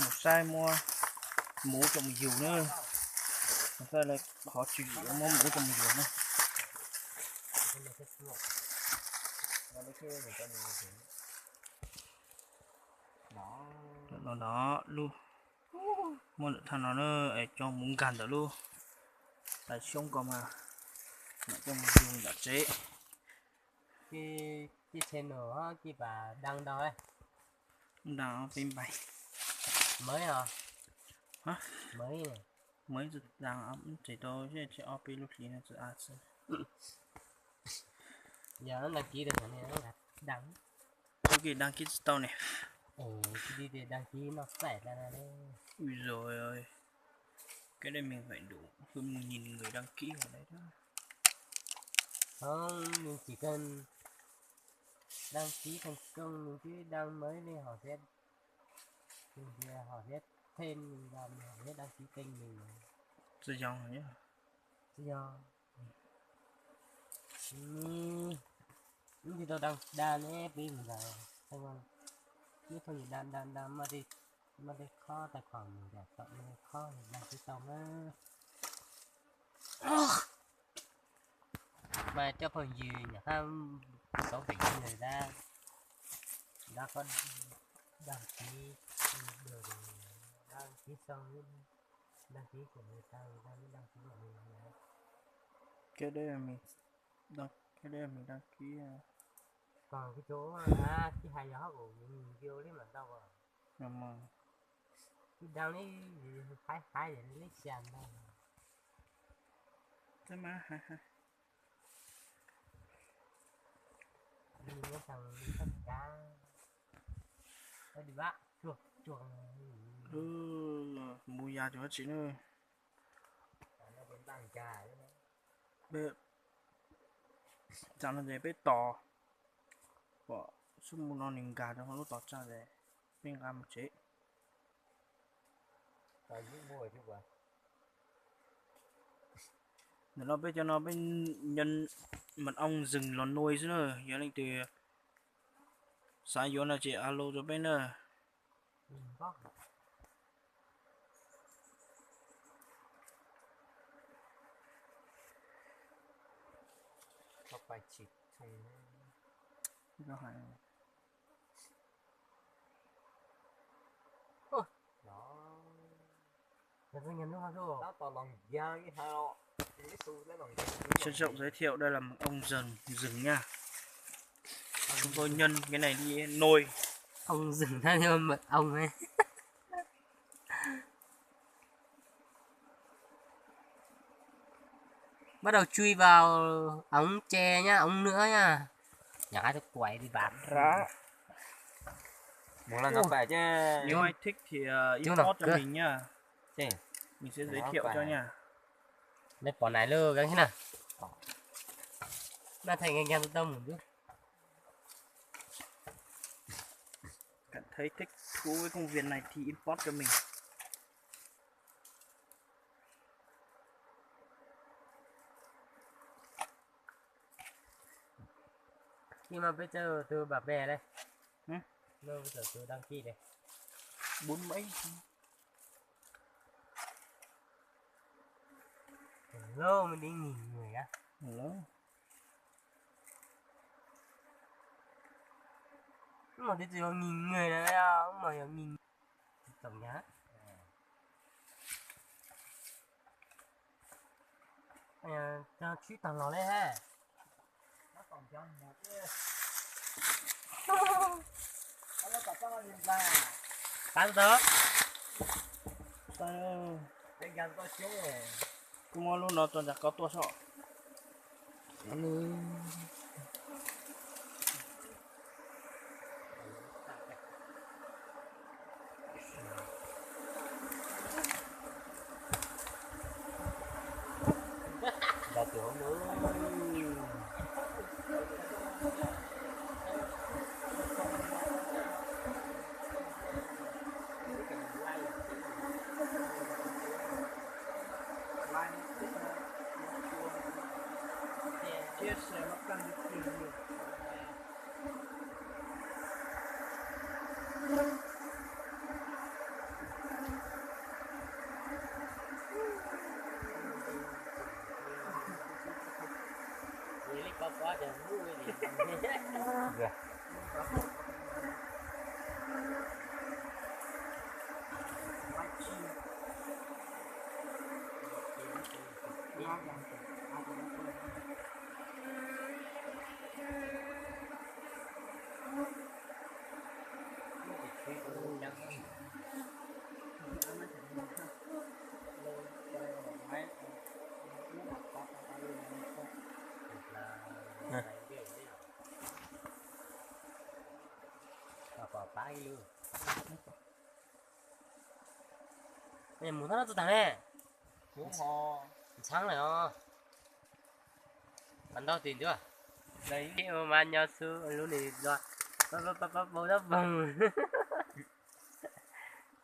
một sai mua mũ trồng dừa nữa, một sai là họ chỉ mua mũ trồng dừa nữa. Đó luôn mua được thằng nó nữa cho muốn cắn được luôn tại xong còn mà trong dùng đã chế cái channel á cái bà đăng đâu ấy đào bên bảy mới hả hả mới này mới đào ấm chỉ tôi chứ chỉ op lúc gì nó sẽ ăn giờ nó đăng ký được rồi nè nó là đăng ok đăng ký tao này đi để đăng ký nó xảy ra đây ui rồi ơi cái đây mình phải đủ hơn 1000 người đăng ký vào đấy đó không mình chỉ cần đăng ký thành công mình cứ đăng mới đi họ sẽ thêm mình vào mình họ sẽ đăng ký kênh mình rồi dòng nhé do những gì tôi đang đan ép đi mình là không không như thôi thì đan mà đi khó tài khoản mình đẹp tận khó thì đăng ký xong á mà cho phần gì nhỉ ham có vị người ta đã có đăng ký được đăng ký xong đăng ký của người ta mới đăng ký của mình cái đây là mình đăng ký còn cái chỗ cái hai gió của mình vô đấy mà đâu rồi nhưng mà cái đau đấy hai để lấy sàn đâu thế mà đi có thằng đi tất cả đi bác chuột mua giá cho chị nữa nó vẫn tăng cả đấy bê chẳng là gì bê tỏ bỏ số mua non nhìn gà cho nó tỏ ra để bên gà một chế tại những mua chứ vậy để nó bên cho nó bên nhân mật ong rừng nó nuôi chứ nữa giờ lên từ sáng vô là chị alo cho bên nữa có phải chỉ thùng nó hay cái nhân nó rồi đó toàn lòng da cái hao trân trọng giới thiệu đây là mật ong rừng nha chúng tôi nhân cái này đi nồi ông rừng ra như mật ong ấy bắt đầu chui vào ống tre nhá ống nữa nha nhả cho quậy đi bạn rá muốn là nó phải chứ nếu ai thích thì import cho mình nha mình sẽ giới thiệu cho nha đây bỏ này lơ cái thế nào nó thành anh em tâm một chút cảm thấy thích thú với công việc này thì import cho mình nhưng mà bây giờ từ bà bè đây đâu bây giờ từ đăng ký đây 4 mấy lâu mình đi nhìn người á lớn mà cái gì mà nhìn người này không mà nhìn tổng nhá cho chú tầng nó lên ha nó còn cho một nó tập cho nó nhìn ra bán đó sao cái gần có chú cũng ngon luôn nó toàn là có tua sọ là kiểu nữa chia sẻ mất cân Dạ. Quả bãi luôn. Em muốn nó tao này. Muốn ho. Sáng này ho. Bạn đâu tiền chưa? Đấy. Mà nhau sư lúc này rồi. Bố đó vâng.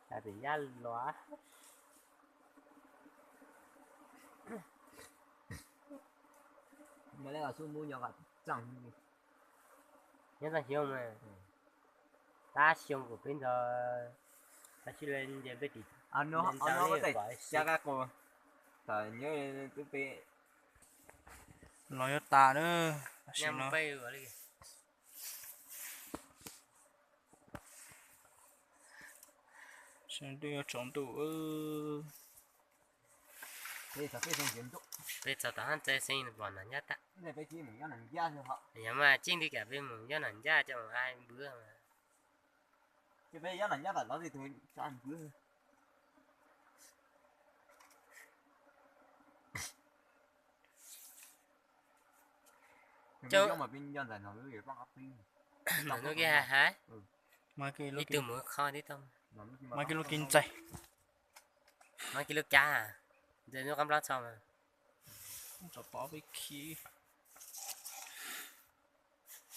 À thì ra lóa. Mà đây là su mua nhỏ chẳng Nhớ ra hiểu mà. Ta xong của bên giờ ta chỉ lên về bên thì nó có thể ra các cô phải nhớ cái bé Nói cho ta nữa. Xin nhằm nó. bay rồi đi. Xin đưa trống tủ đây là cái chuyện tốt Bây giờ ta hắn chơi sinh bọn nó nhất á. cái này phải chỉ mình làm ra cho họ Nhưng mà chính đi cả bên mình cho nó ra cho ai bữa mà. cái bé làm ra là nó thì thôi cho ăn bữa cho mà bên dân là nó người bắt pin Nó kia hả? Mai kia Đi lúc từ mũi kho đi tông. Mai kia lúc kinh chạy. Mấy cái nước cha à? Giờ nó cắm lót xong mà. Cho bỏ với khí.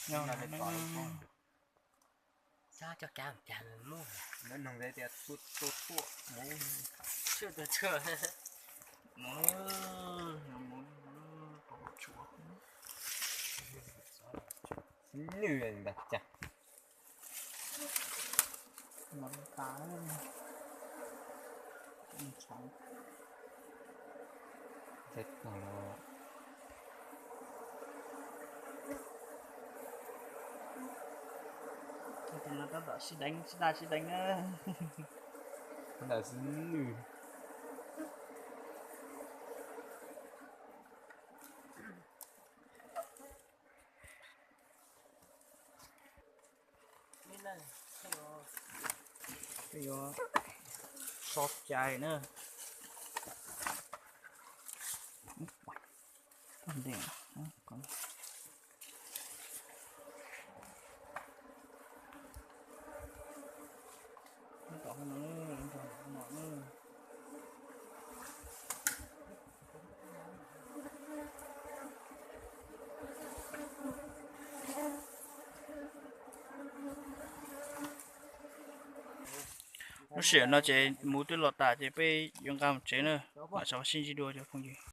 Nhau là này để nó. tỏi Sao cho cha mình mua. nó nồng đây thì tốt Chưa. Nó muốn bỏ chúa. lười đặt chặt Món cá trắng. chết rồi Thì nó đã bảo xí đánh á. nó là lười Cái đó sọt chai nữa. Còn đỉnh còn nó nữa. Nó sẽ nó chế mua từ lọt tạ chếไป用 cam chế nữa mà sao xin gì đua cho không gì